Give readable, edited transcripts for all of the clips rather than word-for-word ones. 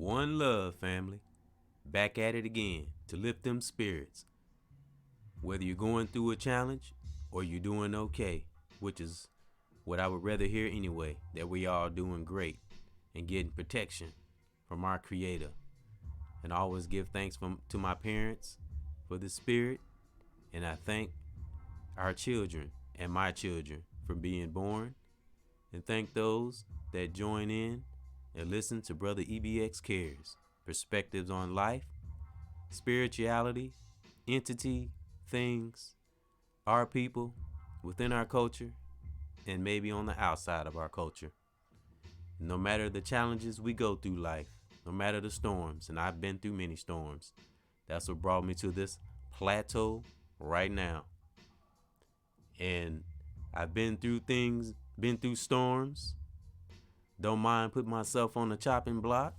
One love, family. Back at it again to lift them spirits. Whether you're going through a challenge or you're doing okay, which is what I would rather hear anyway, that we all doing great and getting protection from our Creator. And I always give thanks to my parents for the spirit, and I thank our children and my children for being born, and thank those that join in and listen to Brother EBX Cares, perspectives on life, spirituality, entity, things, our people, within our culture, and maybe on the outside of our culture. No matter the challenges we go through life, no matter the storms, and I've been through many storms, that's what brought me to this plateau right now. And I've been through things, been through storms. Don't mind putting myself on the chopping block,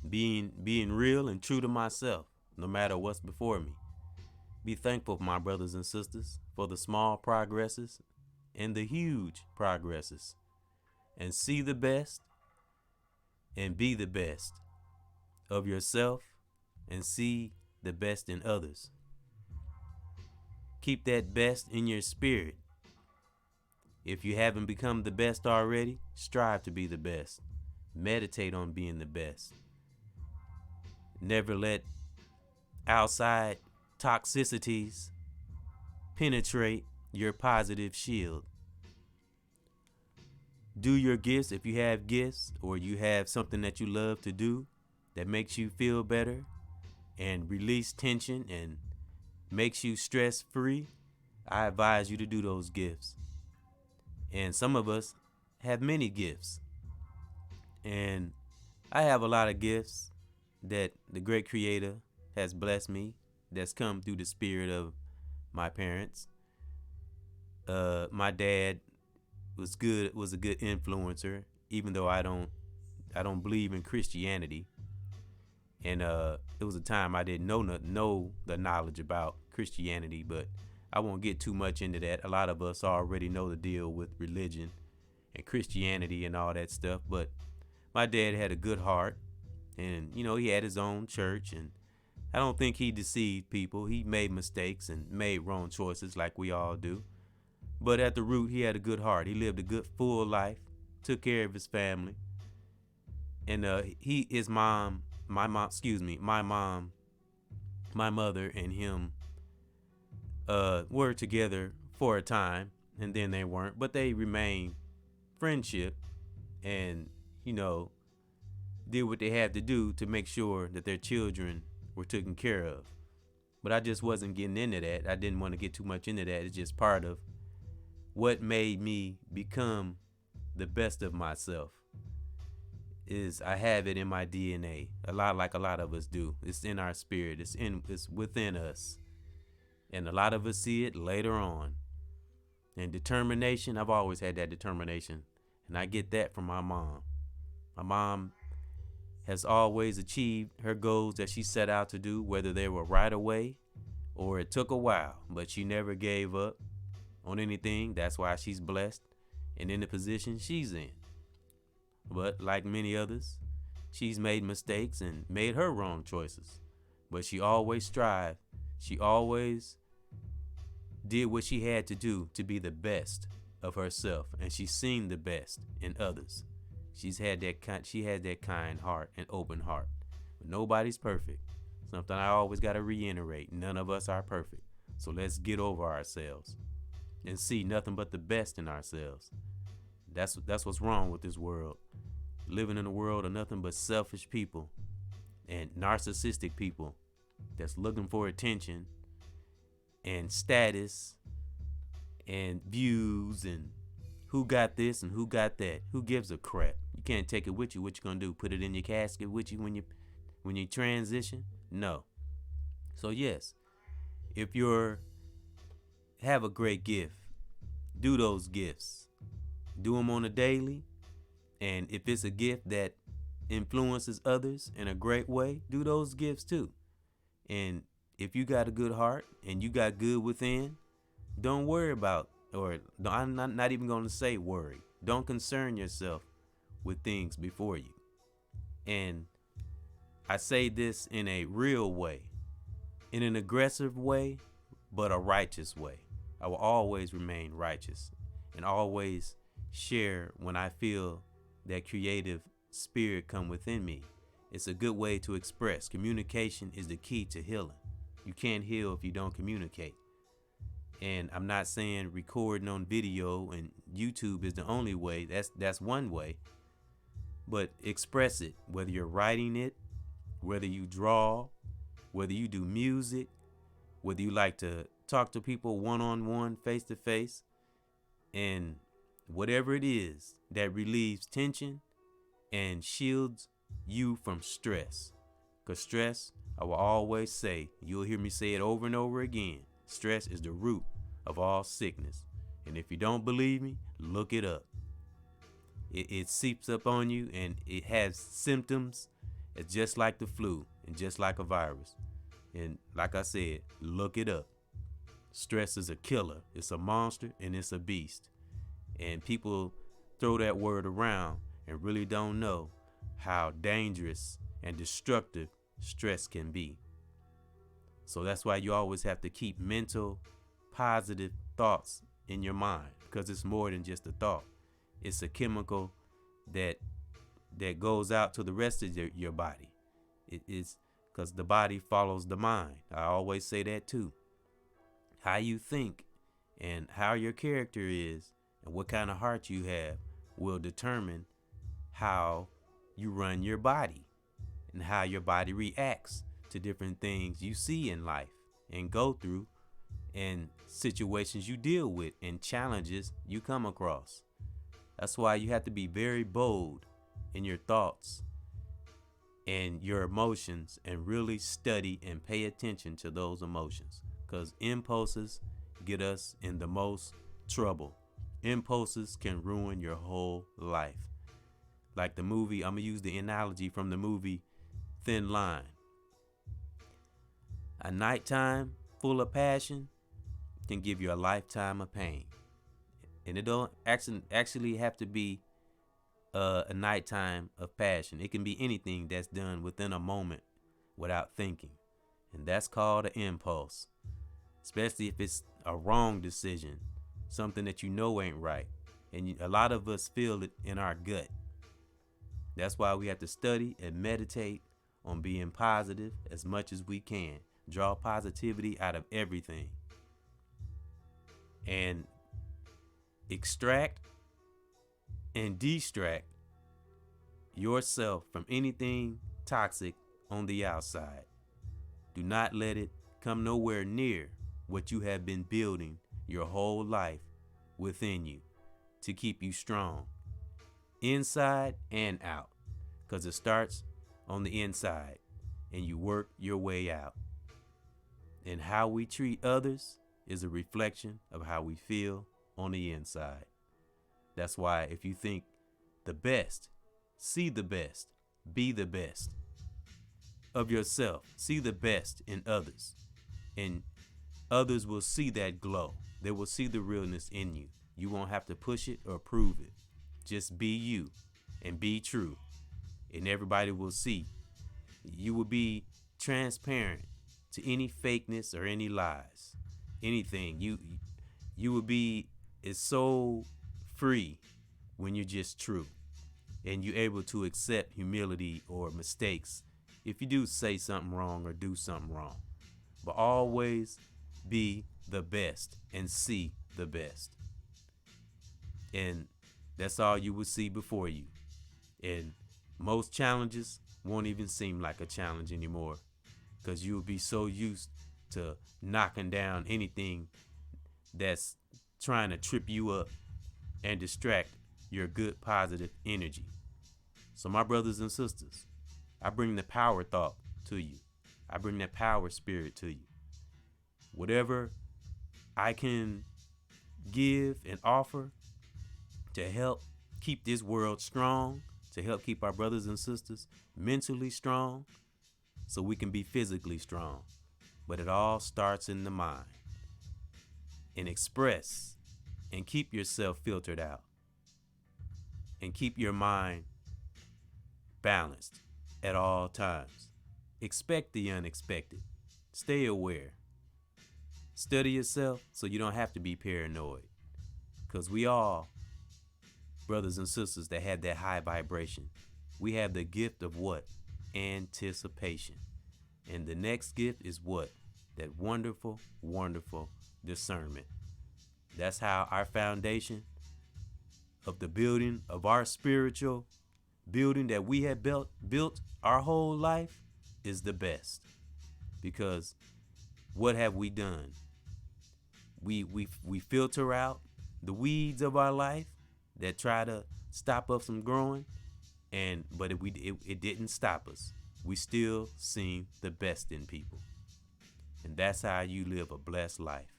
being real and true to myself, no matter what's before me. Be thankful, my brothers and sisters, for the small progresses and the huge progresses. And see the best and be the best of yourself and see the best in others. Keep that best in your spirit. If you haven't become the best already, strive to be the best. Meditate on being the best. Never let outside toxicities penetrate your positive shield. Do your gifts if you have gifts, or you have something that you love to do that makes you feel better and release tension and makes you stress free. I advise you to do those gifts. And some of us have many gifts. And I have a lot of gifts that the great Creator has blessed me, that's come through the spirit of my parents. My dad was a good influencer, even though I don't believe in Christianity. And it was a time I didn't know the knowledge about Christianity, but I won't get too much into that. A lot of us already know the deal with religion and Christianity and all that stuff. But my dad had a good heart, and he had his own church, and I don't think he deceived people. He made mistakes and made wrong choices like we all do. But at the root, he had a good heart. He lived a good, full life, took care of his family. And my mother and him were together for a time, and then they weren't. But they remained friendship and, did what they had to do to make sure that their children were taken care of. But I just wasn't getting into that. I didn't want to get too much into that. It's just part of what made me become the best of myself. Is I have it in my DNA, a lot of us do. It's in our spirit. It's within us, and a lot of us see it later on. And determination, I've always had that determination, and I get that from my mom. My mom has always achieved her goals that she set out to do, whether they were right away or it took a while, but she never gave up on anything. That's why she's blessed and in the position she's in. But like many others, she's made mistakes and made her wrong choices. But she always strived. She always did what she had to do to be the best of herself, and she's seen the best in others. She had that kind heart and open heart. But nobody's perfect. Something I always got to reiterate. None of us are perfect. So let's get over ourselves and see nothing but the best in ourselves. That's what's wrong with this world. Living in a world of nothing but selfish people and narcissistic people that's looking for attention and status and views and who got this and who got that. Who gives a crap? You can't take it with you. What you gonna do? Put it in your casket with you when you transition? No. So yes, if you have a great gift, do those gifts. Do them on a daily. And if it's a gift that influences others in a great way, do those gifts too. And if you got a good heart and you got good within, don't worry about, or I'm not even going to say worry. Don't concern yourself with things before you. And I say this in a real way, in an aggressive way, but a righteous way. I will always remain righteous and always share when I feel that creative spirit come within me. It's a good way to express. Communication is the key to healing. You can't heal if you don't communicate. And I'm not saying recording on video and YouTube is the only way. That's one way. But express it, whether you're writing it, whether you draw, whether you do music, whether you like to talk to people one-on-one, face-to-face, and whatever it is that relieves tension and shields you from stress. Because stress, I will always say, you'll hear me say it over and over again, stress is the root of all sickness. And if you don't believe me, look it up. It seeps up on you and it has symptoms. It's just like the flu and just like a virus. And like I said, look it up. Stress is a killer. It's a monster and it's a beast. And people throw that word around and really don't know how dangerous and destructive stress can be. So that's why you always have to keep mental, positive thoughts in your mind, because it's more than just a thought. It's a chemical that goes out to the rest of your body. It is because the body follows the mind. I always say that too. How you think and how your character is and what kind of heart you have will determine how you run your body and how your body reacts to different things you see in life and go through and situations you deal with and challenges you come across. That's why you have to be very bold in your thoughts and your emotions and really study and pay attention to those emotions, because impulses get us in the most trouble. Impulses can ruin your whole life. Like the movie, I'm going to use the analogy from the movie Thin Line. A nighttime full of passion can give you a lifetime of pain. And it don't actually have to be a nighttime of passion. It can be anything that's done within a moment without thinking. And that's called an impulse. Especially if it's a wrong decision, something that you know ain't right. And a lot of us feel it in our gut. That's why we have to study and meditate on being positive as much as we can. Draw positivity out of everything. And extract and distract yourself from anything toxic on the outside. Do not let it come nowhere near what you have been building your whole life within you to keep you strong, inside and out, because it starts on the inside and you work your way out. And how we treat others is a reflection of how we feel on the inside. That's why if you think the best, see the best, be the best of yourself, see the best in others, and others will see that glow. They will see the realness in you. You won't have to push it or prove it. Just be you and be true, and everybody will see. You will be transparent to any fakeness or any lies, anything. You will be is so free when you're just true, and you're able to accept humility or mistakes if you do say something wrong or do something wrong. But always be the best and see the best. And that's all you will see before you. And most challenges won't even seem like a challenge anymore, because you'll be so used to knocking down anything that's trying to trip you up and distract your good positive energy. So my brothers and sisters, I bring the power thought to you. I bring that power spirit to you. Whatever I can give and offer to help keep this world strong, to help keep our brothers and sisters mentally strong, so we can be physically strong. But it all starts in the mind. And express and keep yourself filtered out. And keep your mind balanced at all times. Expect the unexpected. Stay aware. Study yourself so you don't have to be paranoid. Because we all, brothers and sisters that have that high vibration, we have the gift of what? Anticipation. And the next gift is what? That wonderful, wonderful discernment. That's how our foundation of the building of our spiritual building that we have built our whole life is the best. Because what have we done? We filter out the weeds of our life that try to stop us from growing, but it didn't stop us. We still seen the best in people. And that's how you live a blessed life.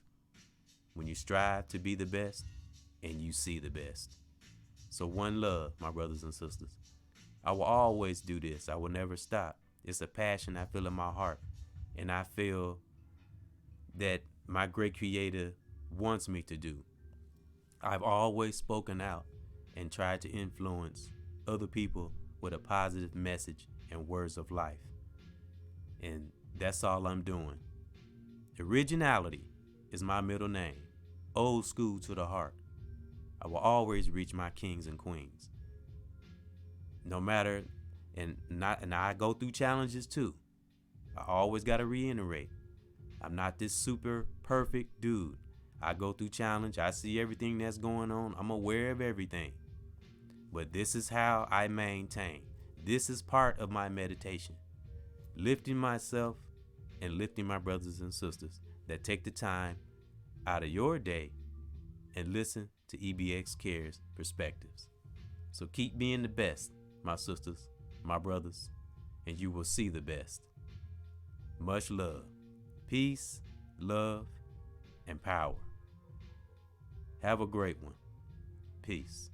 When you strive to be the best and you see the best. So one love, my brothers and sisters. I will always do this. I will never stop. It's a passion I feel in my heart. And I feel that my great creator wants me to do. I've always spoken out and tried to influence other people with a positive message and words of life. And that's all I'm doing. Originality is my middle name. Old school to the heart. I will always reach my kings and queens. No matter, and I go through challenges too. I always got to reiterate. I'm not this super perfect dude. I go through challenge. I see everything that's going on. I'm aware of everything. But this is how I maintain. This is part of my meditation. Lifting myself and lifting my brothers and sisters that take the time out of your day and listen to EBX Cares perspectives. So keep being the best, my sisters, my brothers, and you will see the best. Much love, peace, love, and power. Have a great one. Peace.